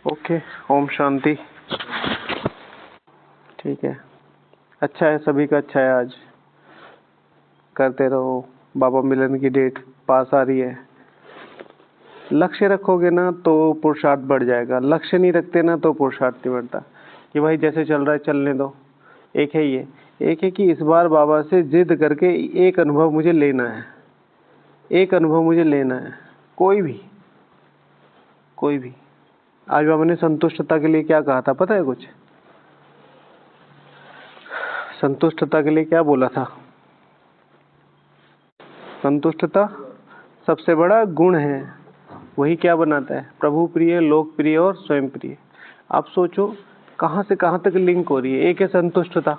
Okay, Om Shanti. ठीक है, अच्छा है, सभी का अच्छा है। आज करते रहो। बाबा मिलन की डेट पास आ रही है। लक्ष्य रखोगे ना तो पुरुषार्थ बढ़ जाएगा, लक्ष्य नहीं रखते ना तो पुरुषार्थ नहीं बढ़ता। कि भाई जैसे चल रहा है चलने दो। एक है ये, एक है कि इस बार बाबा से जिद करके एक अनुभव मुझे लेना है, एक अनुभव मुझे लेना है। कोई भी आज बाबा ने संतुष्टता के लिए क्या कहा था पता है? कुछ संतुष्टता के लिए क्या बोला था? संतुष्टता सबसे बड़ा गुण है। वही क्या बनाता है? प्रभु प्रिय, लोक प्रिय और स्वयं प्रिय। आप सोचो कहाँ से कहाँ तक लिंक हो रही है। एक है संतुष्टता,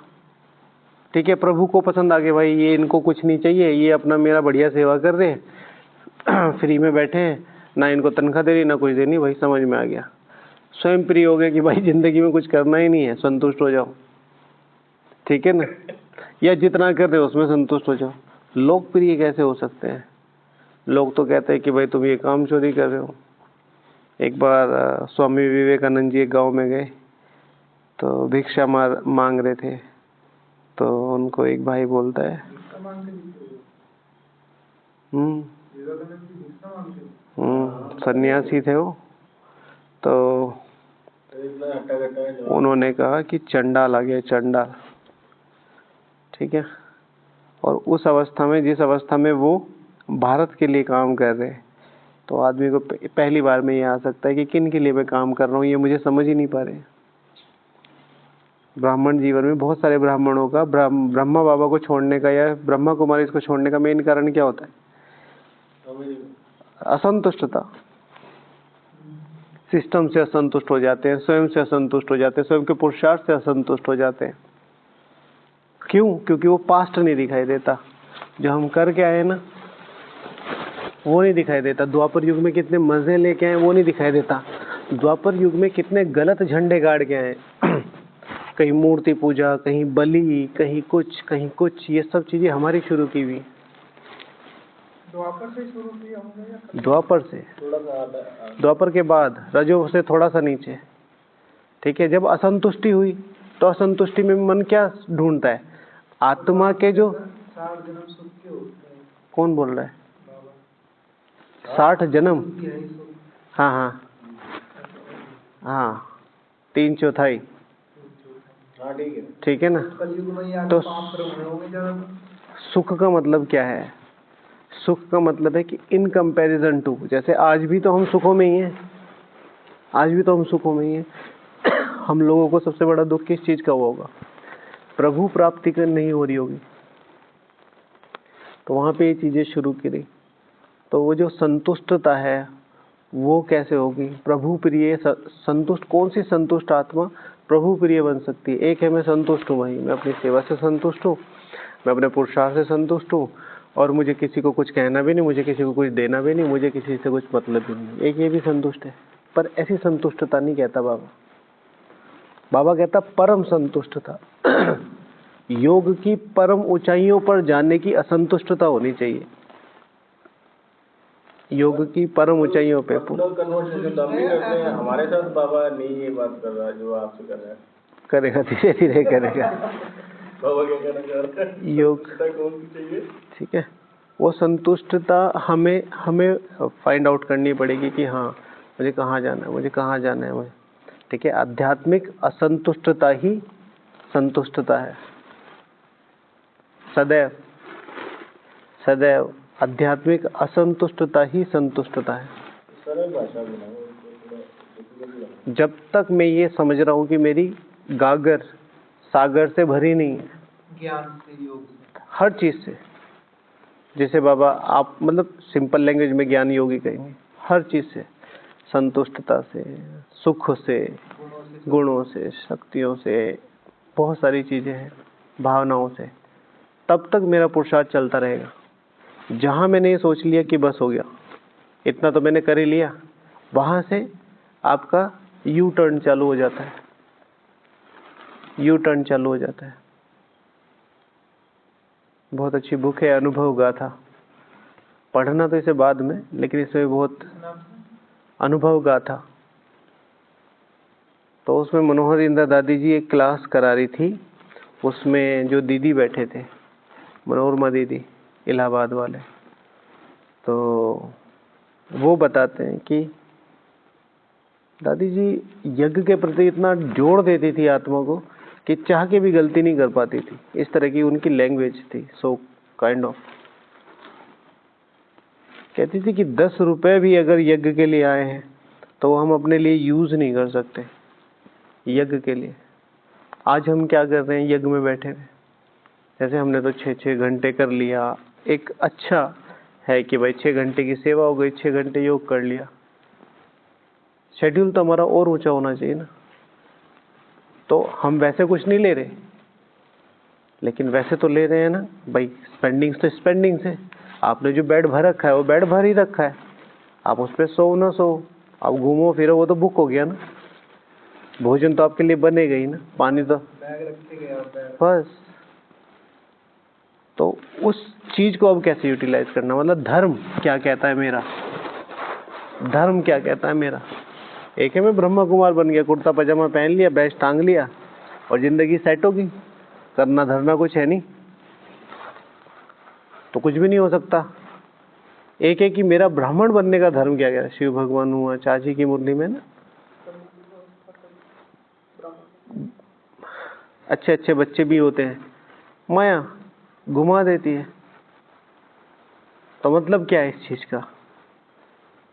ठीक है, प्रभु को पसंद आ गया, भाई ये इनको कुछ नहीं चाहिए, ये अपना मेरा बढ़िया सेवा कर रहे हैं, फ्री में बैठे हैं, ना इनको तनख्वाह दे रही ना कुछ देनी, भाई समझ में आ गया। स्वयं प्रिय हो गया कि भाई जिंदगी में कुछ करना ही नहीं है, संतुष्ट हो जाओ, ठीक है ना, या जितना कर रहे हो उसमें संतुष्ट हो जाओ। लोकप्रिय कैसे हो सकते हैं? लोग तो कहते हैं कि भाई तुम ये काम चोरी कर रहे हो। एक बार स्वामी विवेकानंद जी एक गांव में गए तो भिक्षा मांग रहे थे, तो उनको एक भाई बोलता है सन्यासी थे वो, तो उन्होंने कहा कि चंडाल आ गया, चंडाल, ठीक है। और उस अवस्था में, जिस अवस्था में वो भारत के लिए काम कर रहे हैं, तो आदमी को पहली बार में ये आ सकता है कि किन के लिए मैं काम कर रहा हूँ, ये मुझे समझ ही नहीं पा रहे। ब्राह्मण जीवन में बहुत सारे ब्राह्मणों का ब्रह्मा बाबा को छोड़ने का या ब्रह्मा कुमारी को छोड़ने का मेन कारण क्या होता है? असंतुष्टता। सिस्टम से असंतुष्ट हो जाते हैं, स्वयं से असंतुष्ट हो जाते हैं, स्वयं के पुरुषार्थ से असंतुष्ट हो जाते हैं। क्यों? क्योंकि वो पास्ट नहीं दिखाई देता, जो हम करके आए ना वो नहीं दिखाई देता। द्वापर युग में कितने मजे लेके आए वो नहीं दिखाई देता। द्वापर युग में कितने गलत झंडे गाड़ के आए कहीं मूर्ति पूजा, कहीं बलि, कहीं कुछ, ये सब चीजें हमारी शुरू की हुई। द्वापर से शुरू किया होंगे? द्वापर से, द्वापर के बाद रजो से थोड़ा सा नीचे, ठीक है। जब असंतुष्टि हुई तो असंतुष्टि में मन क्या ढूंढता है? आत्मा के जो 60 जन्म सुख के होते हैं। कौन बोल रहा है? 60 जन्म? हाँ हाँ हाँ, 3/4, ठीक है ना। तो सुख का मतलब क्या है? सुख का मतलब है कि इन कंपैरिजन टू, जैसे आज भी तो हम सुखों में ही हैं, आज भी तो हम सुखों में ही हैं। हम लोगों को सबसे बड़ा दुख किस चीज का हुआ होगा? प्रभु प्राप्ति कर नहीं हो रही होगी, तो वहां पे ये चीजें शुरू की रही। तो वो जो संतुष्टता है वो कैसे होगी? प्रभु प्रिय संतुष्ट, कौन सी संतुष्ट आत्मा प्रभु प्रिय बन सकती है? एक है मैं संतुष्ट हूँ, भाई मैं अपनी सेवा से संतुष्ट हूँ, मैं अपने पुरुषार्थ से संतुष्ट हूँ, और मुझे किसी को कुछ कहना भी नहीं, मुझे किसी को कुछ देना भी नहीं, मुझे किसी से कुछ मतलब भी नहीं। एक ये भी संतुष्ट है, पर ऐसी संतुष्टता नहीं कहता बाबा। बाबा कहता परम संतुष्टता। योग की परम ऊंचाइयों पर जाने की असंतुष्टता होनी चाहिए। योग की परम ऊंचाइयों पे कन्वर्सेशन हम भी करते हैं, हमारे साथ बाबा नहीं ये बात कर रहा है जो आपसे कर रहा है। करेगा, धीरे धीरे करेगा। बाबा क्या कहना चाह रहा है? योग कौन सी चाहिए? ठीक है, वो संतुष्टता हमें फाइंड आउट करनी पड़ेगी कि हाँ मुझे कहाँ जाना है, मुझे कहाँ जाना है मुझे, ठीक है। आध्यात्मिक असंतुष्टता ही संतुष्टता है। सदैव सदैव आध्यात्मिक असंतुष्टता ही संतुष्टता है। सरल भाषा में जब तक मैं ये समझ रहा हूँ कि मेरी गागर सागर से भरी नहीं है, ज्ञान से, योग से, हर चीज से, जैसे बाबा आप मतलब सिंपल लैंग्वेज में ज्ञान योगी कहेंगे, हर चीज से, संतुष्टता से, सुख से, गुणों से, शक्तियों से, बहुत सारी चीजें हैं, भावनाओं से, तब तक मेरा पुरुषार्थ चलता रहेगा। जहां मैंने ये सोच लिया कि बस हो गया, इतना तो मैंने कर ही लिया, वहां से आपका यू टर्न चालू हो जाता है, यू टर्न चालू हो जाता है। बहुत अच्छी बुक है अनुभव गाथा, पढ़ना तो इसे बाद में, लेकिन इसमें बहुत अनुभव गाथा, तो उसमें मनोहर इंदिरा दादी जी एक क्लास करा रही थी। उसमें जो दीदी बैठे थे, मनोरमा दीदी, इलाहाबाद वाले, तो वो बताते हैं कि दादी जी यज्ञ के प्रति इतना जोड़ देती थी आत्मा को कि चाह के भी गलती नहीं कर पाती थी। इस तरह की उनकी लैंग्वेज थी। सो काइंड ऑफ कहती थी कि 10 रुपए भी अगर यज्ञ के लिए आए हैं तो वो हम अपने लिए यूज नहीं कर सकते यज्ञ के लिए। आज हम क्या कर रहे हैं, यज्ञ में बैठे हुए, जैसे हमने तो 6-6 घंटे कर लिया। एक अच्छा है कि भाई 6 घंटे की सेवा हो गई, 6 घंटे योग कर लिया। शेड्यूल तो हमारा और ऊंचा होना चाहिए ना। तो हम वैसे कुछ नहीं ले रहे, लेकिन वैसे तो ले रहे हैं ना भाई। स्पेंडिंग्स तो स्पेंडिंग्स है। आपने जो बेड भर रखा है वो बेड भर ही रखा है। आप उस पर सो ना सो, आप घूमो फिरो, वो तो बुक हो गया ना। भोजन तो आपके लिए बनेगा ही ना, पानी तो बैग रखे गए आप बैग। बस। तो उस चीज को अब कैसे यूटिलाइज करना, मतलब धर्म क्या कहता है मेरा, धर्म क्या कहता है मेरा। एक है मैं ब्रह्मा कुमार बन गया, कुर्ता पजामा पहन लिया, बैच टांग लिया और जिंदगी सेट होगी। करना धरना कुछ है नहीं, तो कुछ भी नहीं हो सकता। एक है कि मेरा ब्राह्मण बनने का धर्म क्या है। शिव भगवान हुआ चाची की मुरली में ना, अच्छे अच्छे बच्चे भी होते हैं, माया घुमा देती है। तो मतलब क्या है इस चीज का,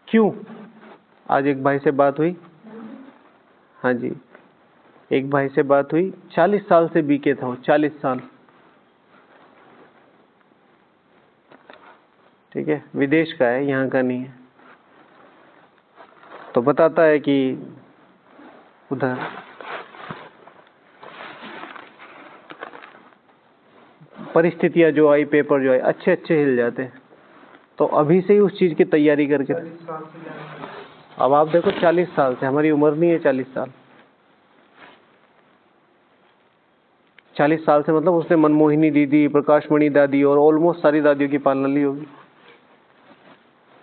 क्यों? आज एक भाई से बात हुई, हाँ जी, एक भाई से बात हुई, 40 साल से बीके था, 40 साल, ठीक है, विदेश का है, यहाँ का नहीं है। तो बताता है कि उधर परिस्थितियां जो आई, पेपर जो आए, अच्छे अच्छे हिल जाते हैं। तो अभी से ही उस चीज की तैयारी करके, 40 साल से जाने। अब आप देखो 40 साल से, हमारी उम्र नहीं है 40 साल। 40 साल से मतलब उसने मनमोहिनी दीदी, प्रकाशमणि दादी और ऑलमोस्ट सारी दादियों की पालना ली होगी।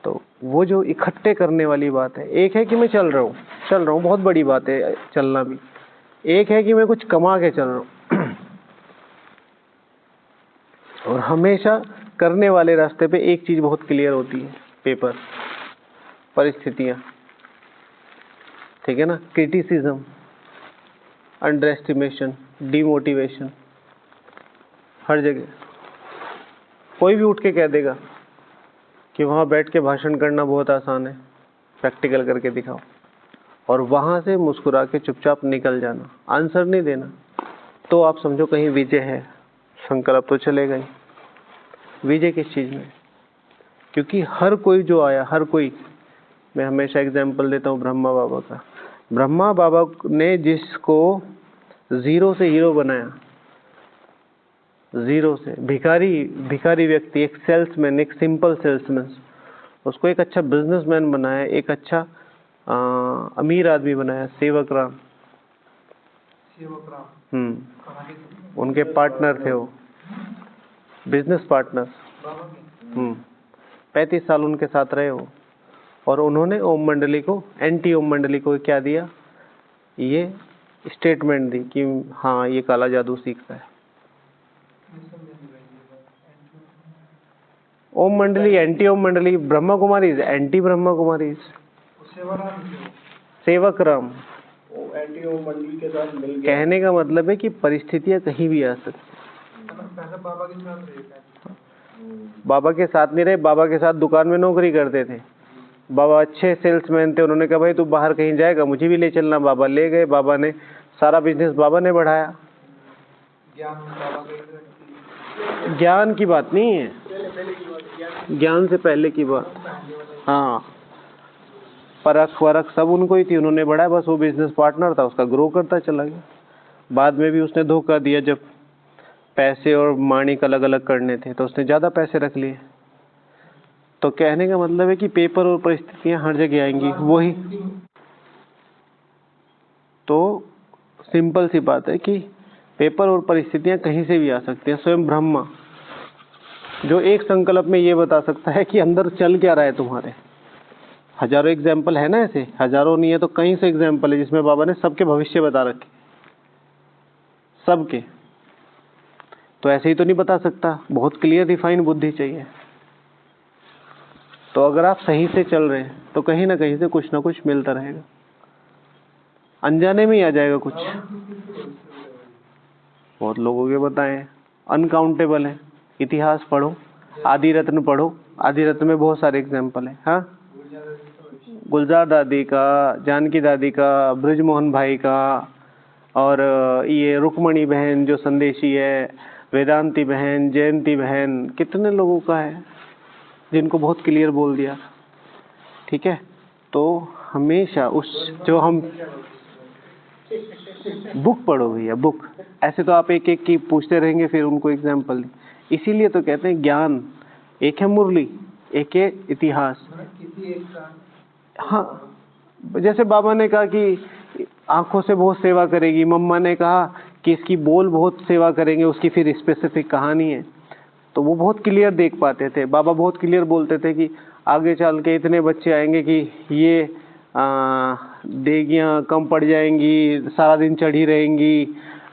तो वो जो इकट्ठे करने वाली बात है, एक है कि मैं चल रहा हूँ, बहुत बड़ी बात है चलना भी। एक है कि मैं कुछ कमा के चल रहा हूँ। और हमेशा करने वाले रास्ते पे एक चीज बहुत क्लियर होती है, पेपर, परिस्थितियां, ठीक है ना, क्रिटिसिज्म, अंडर एस्टिमेशन, डिमोटिवेशन, हर जगह। कोई भी उठ के कह देगा कि वहां बैठ के भाषण करना बहुत आसान है, प्रैक्टिकल करके दिखाओ, और वहां से मुस्कुरा के चुपचाप निकल जाना, आंसर नहीं देना, तो आप समझो कहीं विजय है। संकल्प तो चलेगा ही। विजय किस चीज में? क्योंकि हर कोई जो आया, हर कोई, मैं हमेशा एग्जाम्पल देता हूँ ब्रह्मा बाबा का। ब्रह्मा बाबा ने जिसको जीरो से हीरो बनाया, जीरो से भिखारी व्यक्ति, एक सेल्समैन, एक सिंपल सेल्समैन, उसको एक अच्छा बिजनेसमैन बनाया, एक अच्छा अमीर आदमी बनाया, सेवक राम। उनके पार्टनर थे वो, बिजनेस पार्टनर। 35 साल उनके साथ रहे हो, और उन्होंने ओम मंडली को, एंटी ओम मंडली को क्या दिया, ये स्टेटमेंट दी कि हाँ ये काला जादू सीखता है। ओम मंडली, एंटी ओम मंडली, ब्रह्मा कुमारी, एंटी ब्रह्मा कुमारी, सेवक राम। एंटी ओम मंडली के साथ मिल गया। कहने का मतलब है कि परिस्थितियां कहीं भी आ सकती। बाबा के साथ नहीं रहे, बाबा के साथ दुकान में नौकरी करते थे। बाबा अच्छे सेल्समैन थे, उन्होंने कहा भाई तू बाहर कहीं जाएगा, मुझे भी ले चलना। बाबा ले गए, बाबा ने सारा बिजनेस बाबा ने बढ़ाया। ज्ञान की बात नहीं है, ज्ञान से पहले की बात। हाँ, परख वरख सब उनको ही थी, उन्होंने बढ़ाया, बस वो बिजनेस पार्टनर था, उसका ग्रो करता चला गया। बाद में भी उसने धोखा दिया, जब पैसे और माणिक अलग अलग करने थे तो उसने ज्यादा पैसे रख लिए। तो कहने का मतलब है कि पेपर और परिस्थितियां हर जगह आएंगी, वही तो सिंपल सी बात है कि पेपर और परिस्थितियां कहीं से भी आ सकती हैं। स्वयं ब्रह्मा जो एक संकल्प में ये बता सकता है कि अंदर चल क्या रहा है तुम्हारे, हजारों एग्जाम्पल है ना, ऐसे हजारों नहीं है तो कहीं से एग्जाम्पल है जिसमें बाबा ने सबके भविष्य बता रखे, सबके। तो ऐसे ही तो नहीं बता सकता, बहुत क्लियर डिफाइन बुद्धि चाहिए। तो अगर आप सही से चल रहे हैं तो कहीं ना कहीं से कुछ ना कुछ मिलता रहेगा, अनजाने में ही आ जाएगा कुछ। बहुत लोगों के बताए, अनकाउंटेबल है। इतिहास पढ़ो, आदि रत्न पढ़ो, आदि रत्न में बहुत सारे एग्जाम्पल है। हाँ, गुलजार दादी का, जानकी दादी का, ब्रजमोहन भाई का, और ये रुक्मणी बहन जो संदेशी है, वेदांती बहन, जयंती बहन, कितने लोगों का है जिनको बहुत क्लियर बोल दिया। ठीक है, तो हमेशा उस जो हम बुक पढ़ो भैया, बुक। ऐसे तो आप एक एक की पूछते रहेंगे, फिर उनको एग्जाम्पल। इसीलिए तो कहते हैं ज्ञान एक है मुरली, एक है इतिहास। हाँ, जैसे बाबा ने कहा कि आंखों से बहुत सेवा करेगी, मम्मा ने कहा कि इसकी बोल बहुत सेवा करेंगे, उसकी फिर स्पेसिफिक कहानी है। तो वो बहुत क्लियर देख पाते थे। बाबा बहुत क्लियर बोलते थे कि आगे चल के इतने बच्चे आएंगे कि ये देगियाँ कम पड़ जाएंगी, सारा दिन चढ़ी रहेंगी,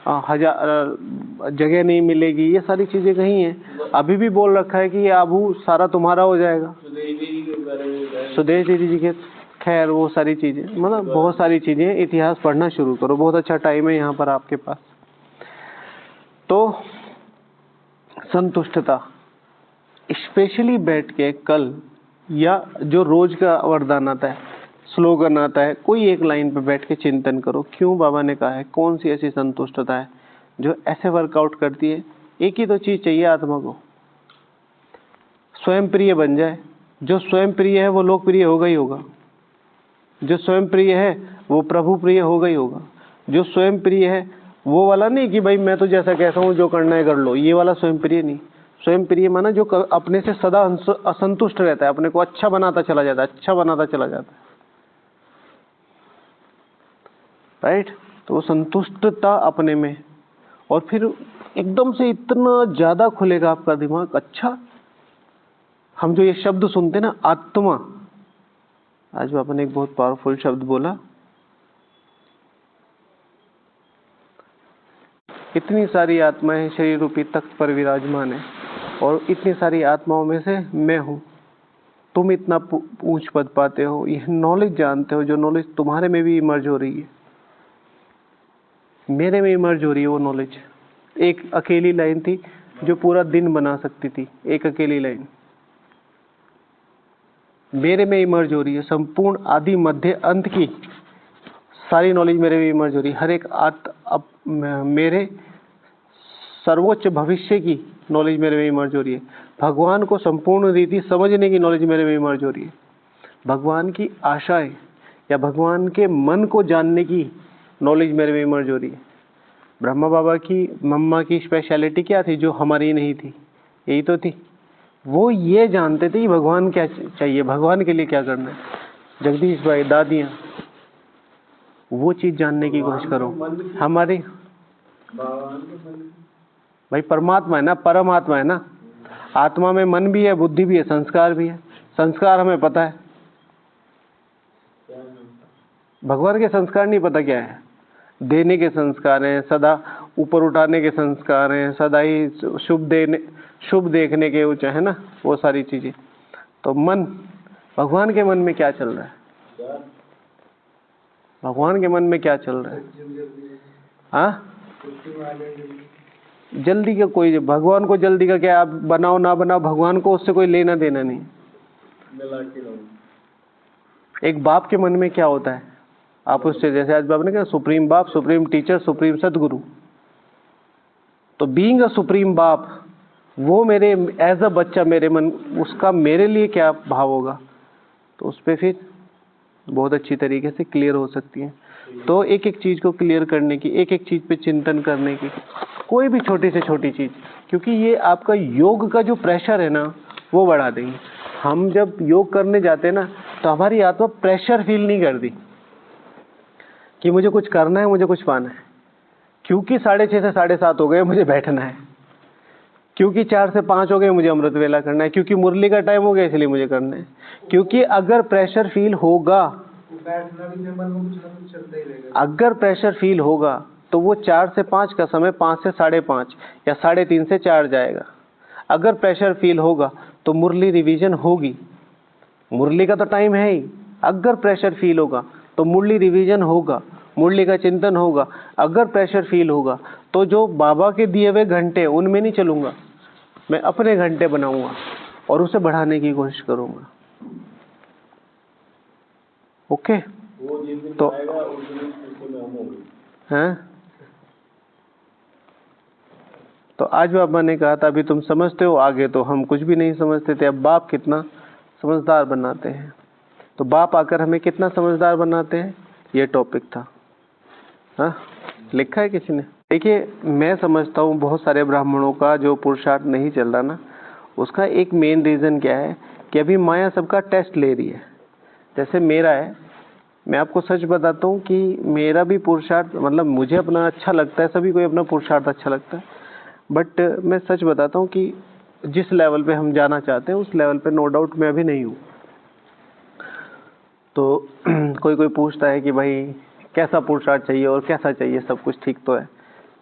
जगह नहीं मिलेगी, ये सारी चीज़ें कही हैं। अभी भी बोल रखा है कि ये आबू सारा तुम्हारा हो जाएगा। सुदेश दीदी जी के, खैर वो सारी चीज़ें, मतलब बहुत सारी चीज़ें। इतिहास पढ़ना शुरू करो, बहुत अच्छा टाइम है यहाँ पर आपके पास। तो संतुष्टता, स्पेशली बैठ के कल या जो रोज का वरदान आता है, स्लोगन आता है, कोई एक लाइन पे बैठ के चिंतन करो, क्यों बाबा ने कहा है, कौन सी ऐसी संतुष्टता है जो ऐसे वर्कआउट करती है। एक ही तो चीज चाहिए आत्मा को, स्वयं प्रिय बन जाए। जो स्वयं प्रिय है वो लोकप्रिय होगा ही होगा, जो स्वयं प्रिय है वो प्रभु प्रिय होगा ही होगा। जो स्वयं प्रिय है वो वाला नहीं कि भाई मैं तो जैसा कहता हूँ जो करना है कर लो, ये वाला स्वयं प्रिय नहीं। स्वयं प्रिय माना जो अपने से सदा असंतुष्ट रहता है, अपने को अच्छा बनाता चला जाता है, अच्छा बनाता चला जाता है, राइट। तो वो संतुष्टता अपने में, और फिर एकदम से इतना ज्यादा खुलेगा आपका दिमाग। अच्छा, हम जो ये शब्द सुनते ना, आत्मा, आज बाबा ने एक बहुत पावरफुल शब्द बोला, इतनी सारी आत्माएं शरीर रूपी तख्त पर विराजमान है, और इतनी सारी आत्माओं में से मैं हूं। तुम इतना ऊंच पद पाते हो, यह नॉलेज जानते हो, जो नॉलेज तुम्हारे में भी इमर्ज हो रही है, मेरे में इमर्ज हो रही है वो नॉलेज। एक अकेली लाइन थी जो पूरा दिन बना सकती थी, एक अकेली लाइन मेरे में इमर्ज हो रही है। संपूर्ण आदि मध्य अंत की सारी नॉलेज मेरे में इमर्ज हो रही है। हर एक मेरे सर्वोच्च भविष्य की नॉलेज मेरे में इमर्ज हो रही है। भगवान को संपूर्ण रीति समझने की नॉलेज मेरे में इमर्ज हो रही है। भगवान की आशाएं या भगवान के मन को जानने की नॉलेज मेरे में इमर्ज हो रही है। ब्रह्मा बाबा की मम्मा की स्पेशलिटी क्या थी जो हमारी नहीं थी? यही तो थी, वो ये जानते थे कि भगवान क्या चाहिए, भगवान के लिए क्या करना है। जगदीश भाई, दादियाँ, वो चीज जानने की कोशिश करो। हमारी भाई परमात्मा है ना, परमात्मा है ना, आत्मा में मन भी है, बुद्धि भी है, संस्कार भी है। संस्कार हमें पता है, भगवान के संस्कार नहीं पता क्या है। देने के संस्कार हैं, सदा ऊपर उठाने के संस्कार हैं, सदा ही शुभ देखने के, ऊंचा है ना, वो सारी चीजें। तो मन, भगवान के मन में क्या चल रहा है? भगवान के मन में क्या चल रहा है? हाँ, जल्दी का कोई, भगवान को जल्दी का क्या, आप बनाओ ना बनाओ, भगवान को उससे कोई लेना देना नहीं। एक बाप के मन में क्या होता है, आप उससे, जैसे आज बाप ने कहा सुप्रीम बाप, सुप्रीम टीचर, सुप्रीम सदगुरु। तो बीइंग अ सुप्रीम बाप, वो मेरे एज अ बच्चा, मेरे मन, उसका मेरे लिए क्या भाव होगा, तो उस पर फिर बहुत अच्छी तरीके से क्लियर हो सकती है। तो एक एक चीज को क्लियर करने की, एक एक चीज पे चिंतन करने की, कोई भी छोटी से छोटी चीज, क्योंकि ये आपका योग का जो प्रेशर है ना, वो बढ़ा देंगे। हम जब योग करने जाते हैं ना, तो हमारी आत्मा प्रेशर फील नहीं करती कि मुझे कुछ करना है, मुझे कुछ पाना है, क्योंकि 6:30 से 7:30 हो गए, मुझे बैठना है। क्योंकि 4 से 5 हो गए मुझे अमृत वेला करना है, क्योंकि मुरली का टाइम हो गया इसलिए मुझे करना है। क्योंकि अगर प्रेशर फील होगा, बैठना भी मन में कुछ ना कुछ चलता ही रहेगा। अगर प्रेशर फील होगा तो वो 4 से 5 का समय 5 से 5:30 या 3:30 से 4 जाएगा। अगर प्रेशर फील होगा तो मुरली रिवीजन होगी, मुरली का तो टाइम है ही। अगर प्रेशर फील होगा तो मुरली रिवीजन होगा, मुरली का चिंतन होगा। अगर प्रेशर फील होगा तो जो बाबा के दिए हुए घंटे उनमें नहीं चलूंगा, मैं अपने घंटे बनाऊंगा और उसे बढ़ाने की कोशिश करूंगा। ओके, वो जिस दिन तो आएगा उस दिन खुशी में हम होंगे। हैं? तो आज बाबा ने कहा था अभी तुम समझते हो, आगे तो हम कुछ भी नहीं समझते थे। अब बाप कितना समझदार बनाते हैं, तो बाप आकर हमें कितना समझदार बनाते हैं, ये टॉपिक था। हाँ, लिखा है किसी ने? देखिए, मैं समझता हूँ बहुत सारे ब्राह्मणों का जो पुरुषार्थ नहीं चल रहा ना, उसका एक मेन रीजन क्या है कि अभी माया सबका टेस्ट ले रही है। जैसे मेरा है, मैं आपको सच बताता हूँ कि मेरा भी पुरुषार्थ, मतलब मुझे अपना अच्छा लगता है, सभी को अपना पुरुषार्थ अच्छा लगता है, बट मैं सच बताता हूँ कि जिस लेवल पे हम जाना चाहते हैं उस लेवल पे नो डाउट मैं अभी नहीं हूँ। तो कोई पूछता है कि भाई कैसा पुरुषार्थ चाहिए और कैसा चाहिए, सब कुछ ठीक तो है।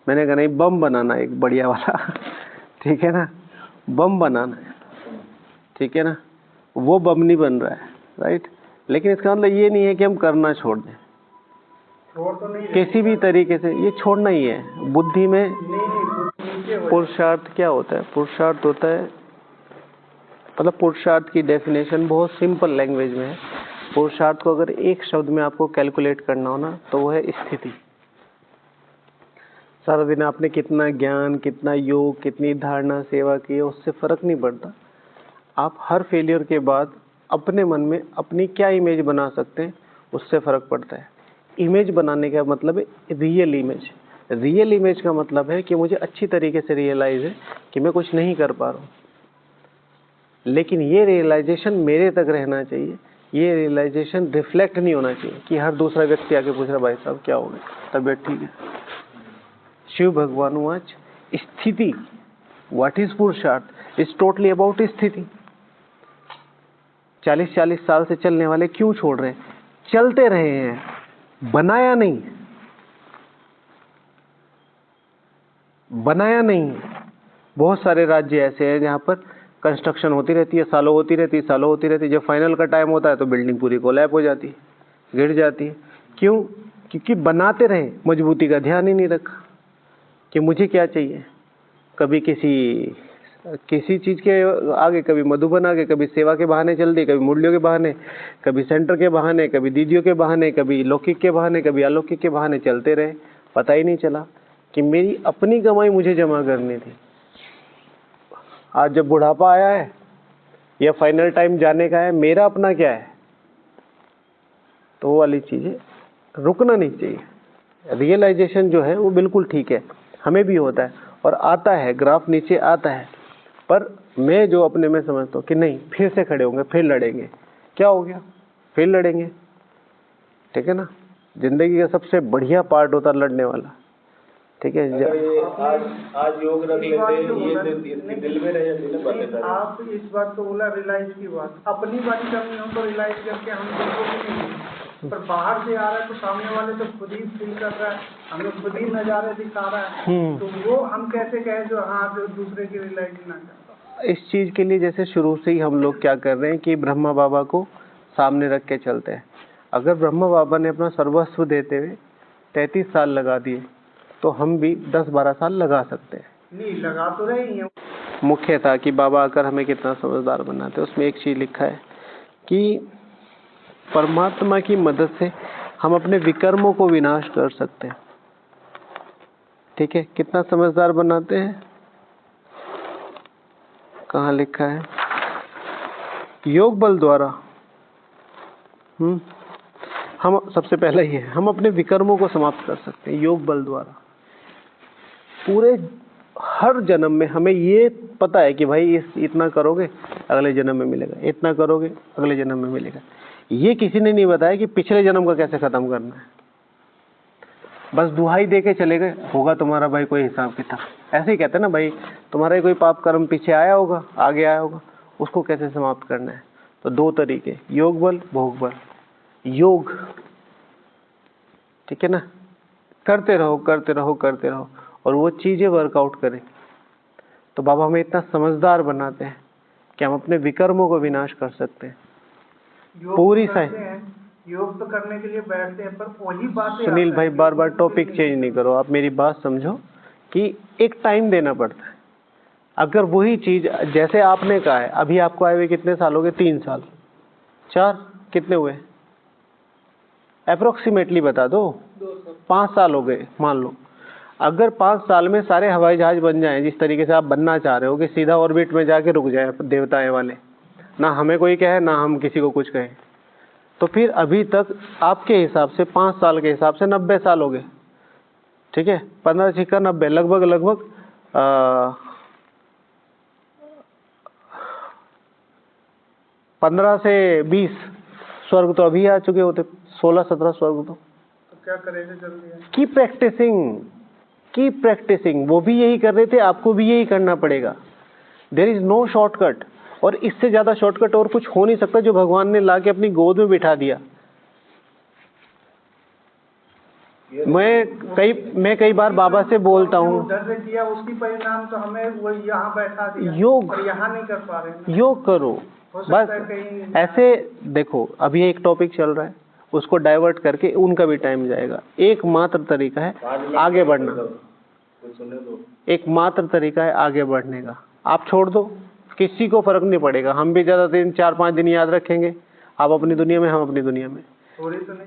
मैंने कहा नहीं, बम बनाना एक बढ़िया वाला ठीक है ना, बम बनाना है, ठीक है ना। वो बम नहीं बन रहा है, राइट, लेकिन इसका मतलब ये नहीं है कि हम करना छोड़ दें। छोड़ तो नहीं किसी भी तरीके से ये छोड़ना ही है। बुद्धि में पुरुषार्थ क्या होता है? पुरुषार्थ होता है, मतलब पुरुषार्थ की डेफिनेशन बहुत सिंपल लैंग्वेज में है। पुरुषार्थ को अगर एक शब्द में आपको कैलकुलेट करना हो ना, तो वो है स्थिति। सारा दिन आपने कितना ज्ञान, कितना योग, कितनी धारणा, सेवा की, उससे फर्क नहीं पड़ता। आप हर फेलियर के बाद अपने मन में अपनी क्या इमेज बना सकते हैं, उससे फर्क पड़ता है। इमेज बनाने का मतलब है रियल इमेज। रियल इमेज का मतलब है कि मुझे अच्छी तरीके से रियलाइज है कि मैं कुछ नहीं कर पा रहा हूँ, लेकिन ये रियलाइजेशन मेरे तक रहना चाहिए। ये रियलाइजेशन रिफ्लेक्ट नहीं होना चाहिए कि हर दूसरा व्यक्ति आके पूछ रहा भाई साहब क्या हो गया, तबीयत ठीक है। शिव भगवान वाच स्थिति, व्हाट इज पुरुषार्थ इज टोटली अबाउट स्थिति। 40-40 साल से चलने वाले क्यों छोड़ रहे हैं? चलते रहे हैं, बनाया नहीं, बनाया नहीं। बहुत सारे राज्य ऐसे हैं जहां पर कंस्ट्रक्शन होती रहती है, सालों होती रहती है, सालों होती रहती है। जब फाइनल का टाइम होता है तो बिल्डिंग पूरी कोलैप हो जाती है, गिर जाती है। क्यों? क्योंकि बनाते रहे, मजबूती का ध्यान ही नहीं रखा कि मुझे क्या चाहिए। कभी किसी चीज के आगे, कभी मधुबन आगे, कभी सेवा के बहाने चल दी, कभी मुरलियों के बहाने, कभी सेंटर के बहाने, कभी दीदियों के बहाने, कभी लौकिक के बहाने, कभी अलौकिक के बहाने चलते रहे। पता ही नहीं चला कि मेरी अपनी कमाई मुझे जमा करनी थी। आज जब बुढ़ापा आया है या फाइनल टाइम जाने का है, मेरा अपना क्या है, तो वो वाली चीजें रुकना नहीं चाहिए। रियलाइजेशन जो है वो बिल्कुल ठीक है, हमें भी होता है और आता है, ग्राफ नीचे आता है। पर मैं जो अपने में समझता हूँ कि नहीं, फिर से खड़े होंगे, फिर लड़ेंगे। क्या हो गया? फिर लड़ेंगे, ठीक है ना। जिंदगी का सबसे बढ़िया पार्ट होता है लड़ने वाला, ठीक है। अगर ये आज योग रख लेते, ये इसके दिल में रह जाती ना बातें सारी। आप इस बात को बोला रियलाइज की बात, अपनी बात करनी हो तो रियलाइज करके हम दूसरों को नहीं, पर बाहर से आ रहा है तो सामने वाले तो खुद ही फील कर रहा है, हमें खुद ही नजारे दिखा रहा है, तो वो हम कैसे कहें जो हाँ जो दूसरे की रियलाइज ना कर। इस चीज के लिए जैसे शुरू से ही हम लोग क्या कर रहे हैं कि ब्रह्मा बाबा को सामने रख के चलते हैं। अगर ब्रह्मा बाबा ने अपना सर्वस्व देते हुए 33 साल लगा दिए, तो हम भी 10-12 साल लगा सकते हैं। नहीं लगा तो रही है। मुख्य था कि बाबा आकर हमें कितना समझदार बनाते। उसमें एक चीज लिखा है कि परमात्मा की मदद से हम अपने विकर्मों को विनाश कर सकते हैं, ठीक है। कितना समझदार बनाते हैं, कहाँ लिखा है? योग बल द्वारा हम सबसे पहले ही है, हम अपने विकर्मों को समाप्त कर सकते हैं योग बल द्वारा। पूरे हर जन्म में हमें ये पता है कि भाई इतना करोगे अगले जन्म में मिलेगा, इतना करोगे अगले जन्म में मिलेगा। ये किसी ने नहीं बताया कि पिछले जन्म का कैसे खत्म करना है। बस दुहाई दे के चले गए, होगा तुम्हारा भाई कोई हिसाब किताब। ऐसे ही कहते हैं ना भाई, तुम्हारा कोई पाप कर्म पीछे आया होगा, आगे आया होगा, उसको कैसे समाप्त करना है। तो दो तरीके, योग बल, भोग बल। योग, ठीक है ना, करते रहो करते रहो करते रहो, और वो चीजें वर्कआउट करें। तो बाबा हमें इतना समझदार बनाते हैं कि हम अपने विकर्मों को विनाश कर सकते हैं। पूरी योग तो करने के लिए बैठते हैं, पर वही बातें। सुनील भाई बार बार टॉपिक चेंज नहीं करो, आप मेरी बात समझो कि एक टाइम देना पड़ता है। अगर वही चीज जैसे आपने कहा है, अभी आपको आए हुए कितने साल हो गए? 3 साल, 4, कितने हुए अप्रोक्सीमेटली बता दो? 5 साल हो गए मान लो। अगर 5 साल में सारे हवाई जहाज बन जाएं जिस तरीके से आप बनना चाह रहे हो कि सीधा ऑर्बिट में जाके रुक जाए देवताएं वाले, ना हमें कोई कहे ना हम किसी को कुछ कहें, तो फिर अभी तक आपके हिसाब से 5 साल के हिसाब से 90 साल हो गए, ठीक है? 15 छिक्का 90, लगभग 15 से 20 स्वर्ग तो अभी आ चुके होते, 16-17 स्वर्ग। तो क्या करेंगे जल्दी? Keep practicing. वो भी यही कर रहे थे, आपको भी यही करना पड़ेगा। देयर इज नो शॉर्टकट, और इससे ज्यादा शॉर्टकट और कुछ हो नहीं सकता जो भगवान ने लाके अपनी गोद में बिठा दिया। मैं कई बार बाबा से बोलता हूँ, उधर से किया उसकी परिणाम तो हमें वो यहाँ बैठा दिया, योग, और यहाँ नहीं कर पा रहे। योग करो बस। ऐसे देखो, अभी एक टॉपिक चल रहा है, उसको डाइवर्ट करके उनका भी टाइम जाएगा। एकमात्र तरीका है आगे बढ़ना, एकमात्र तरीका है आगे बढ़ने का। आप छोड़ दो, किसी को फर्क नहीं पड़ेगा। हम भी ज्यादा दिन 4-5 दिन याद रखेंगे, आप अपनी दुनिया में, हम अपनी दुनिया में। थोड़ी तो नहीं,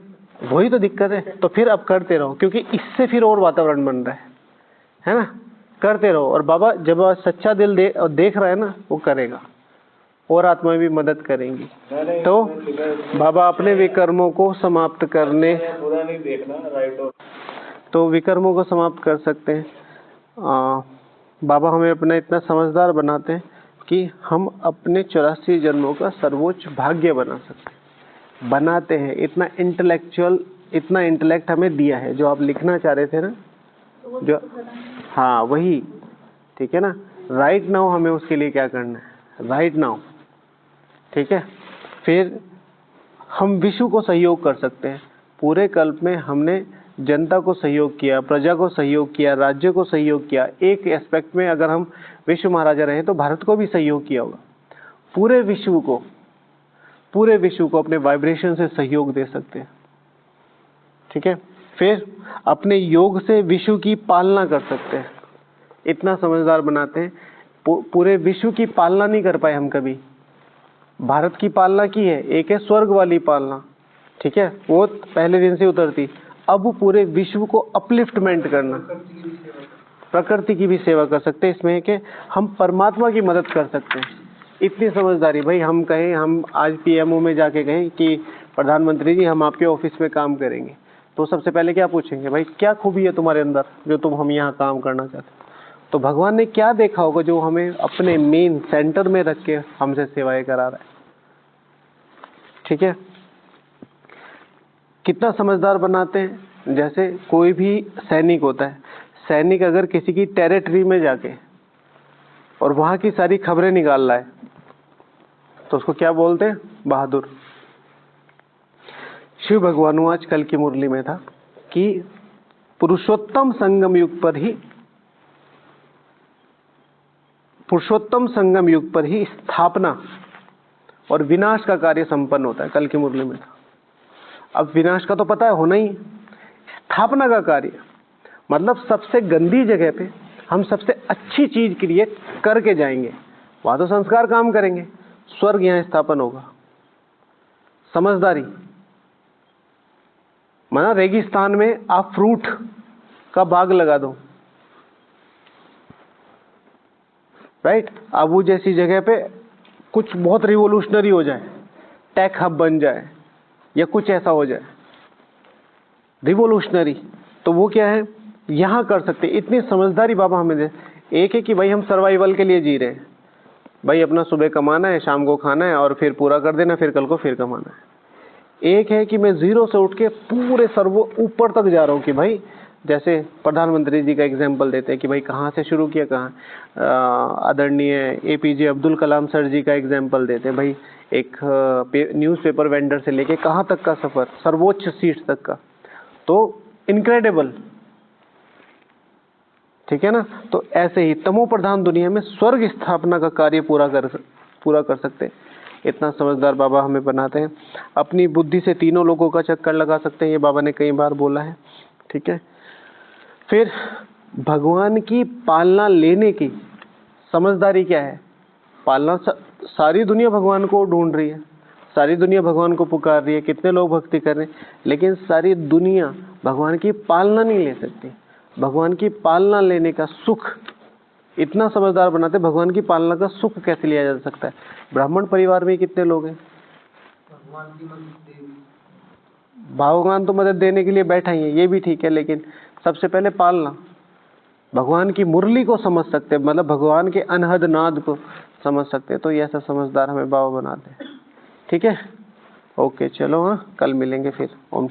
वही तो दिक्कत है। तो फिर अब करते रहो, क्योंकि इससे फिर और वातावरण बन रहा है ना? करते रहो, और बाबा जब सच्चा दिल देख रहा है ना, वो करेगा, और आत्माएं भी मदद करेंगी। तो बाबा अपने विकर्मों को समाप्त करने, पूरा नहीं देखना, राइट हो, तो विकर्मों को समाप्त कर सकते हैं। बाबा हमें अपना इतना समझदार बनाते हैं कि हम अपने 84 जन्मों का सर्वोच्च भाग्य बना सकते हैं, बनाते हैं। इतना इंटेलेक्ट हमें दिया है, जो आप लिखना चाह रहे थे ना, जो, हाँ वही, ठीक है ना? राइट नाउ हमें उसके लिए क्या करना है, राइट नाउ, ठीक है? फिर हम विश्व को सहयोग कर सकते हैं। पूरे कल्प में हमने जनता को सहयोग किया, प्रजा को सहयोग किया, राज्य को सहयोग किया। एक एस्पेक्ट में अगर हम विश्व महाराजा रहे तो भारत को भी सहयोग किया होगा। पूरे विश्व को अपने वाइब्रेशन से सहयोग दे सकते हैं, ठीक है? फिर अपने योग से विश्व की पालना कर सकते हैं। इतना समझदार बनाते हैं। पूरे विश्व की पालना नहीं कर पाए हम कभी, भारत की पालना की है। एक है स्वर्ग वाली पालना, ठीक है, वो पहले दिन से उतरती। अब पूरे विश्व को अपलिफ्टमेंट करना, प्रकृति की भी सेवा कर सकते हैं। इसमें है कि हम परमात्मा की मदद कर सकते हैं। इतनी समझदारी भाई। हम कहें, हम आज पीएमओ में जाके कहें कि प्रधानमंत्री जी हम आपके ऑफिस में काम करेंगे, तो सबसे पहले क्या पूछेंगे? भाई क्या खूबी है तुम्हारे अंदर जो तुम हम यहाँ काम करना चाहते हो? तो भगवान ने क्या देखा होगा जो हमें अपने मेन सेंटर में रख के हमसे सेवाएं करा रहा है, ठीक है? कितना समझदार बनाते हैं। जैसे कोई भी सैनिक होता है, सैनिक अगर किसी की टेरिटरी में जाके और वहां की सारी खबरें निकाल रहा है तो उसको क्या बोलते हैं? बहादुर। शिव भगवान आज कल की मुरली में था कि पुरुषोत्तम संगम युग पर ही स्थापना और विनाश का कार्य संपन्न होता है। कल की मुरली में था। अब विनाश का तो पता है होना ही, स्थापना का कार्य मतलब सबसे गंदी जगह पे हम सबसे अच्छी चीज क्रिएट करके जाएंगे, वहां तो संस्कार काम करेंगे, स्वर्ग यहां स्थापन होगा। समझदारी माना रेगिस्तान में आप फ्रूट का बाग लगा दो, राइट? आबू जैसी जगह पे कुछ बहुत रिवोल्यूशनरी हो जाए, टेक हब बन जाए या कुछ ऐसा हो जाए रिवोल्यूशनरी, तो वो क्या है यहां कर सकते। इतनी समझदारी बाबा हमें दे। एक है कि भाई हम सर्वाइवल के लिए जी रहे हैं, भाई अपना सुबह कमाना है, शाम को खाना है और फिर पूरा कर देना, फिर कल को फिर कमाना है। एक है कि मैं जीरो से उठ के पूरे सर्वो ऊपर तक जा रहा हूं कि भाई जैसे प्रधानमंत्री जी का एग्जाम्पल देते हैं कि भाई कहाँ से शुरू किया, कहाँ। आदरणीय APJ अब्दुल कलाम सर जी का एग्जाम्पल देते हैं, भाई एक न्यूज़पेपर वेंडर से लेके कहाँ तक का सफ़र, सर्वोच्च सीट तक का, तो इनक्रेडिबल, ठीक है ना। तो ऐसे ही तमो प्रधान दुनिया में स्वर्ग स्थापना का कार्य पूरा कर सकते हैं। इतना समझदार बाबा हमें बनाते हैं। अपनी बुद्धि से तीनों लोगों का चक्कर लगा सकते हैं, ये बाबा ने कई बार बोला है, ठीक है। फिर भगवान की पालना लेने की समझदारी क्या है। पालना, सारी दुनिया भगवान को ढूंढ रही है, सारी दुनिया भगवान को पुकार रही है, कितने लोग भक्ति कर रहे हैं, लेकिन सारी दुनिया भगवान की पालना नहीं ले सकती। भगवान की पालना लेने का सुख इतना समझदार बनाते, भगवान की पालना का सुख कैसे लिया जा सकता है। ब्राह्मण परिवार में कितने लोग हैं, भगवान तो मदद देने के लिए बैठा ही है, ये भी ठीक है, लेकिन सबसे पहले पालना, भगवान की मुरली को समझ सकते हैं, मतलब भगवान के अनहद नाद को समझ सकते हैं। तो ये ऐसा समझदार हमें बाबा बनाते हैं, ठीक है। ओके, चलो हाँ, कल मिलेंगे फिर। ओम।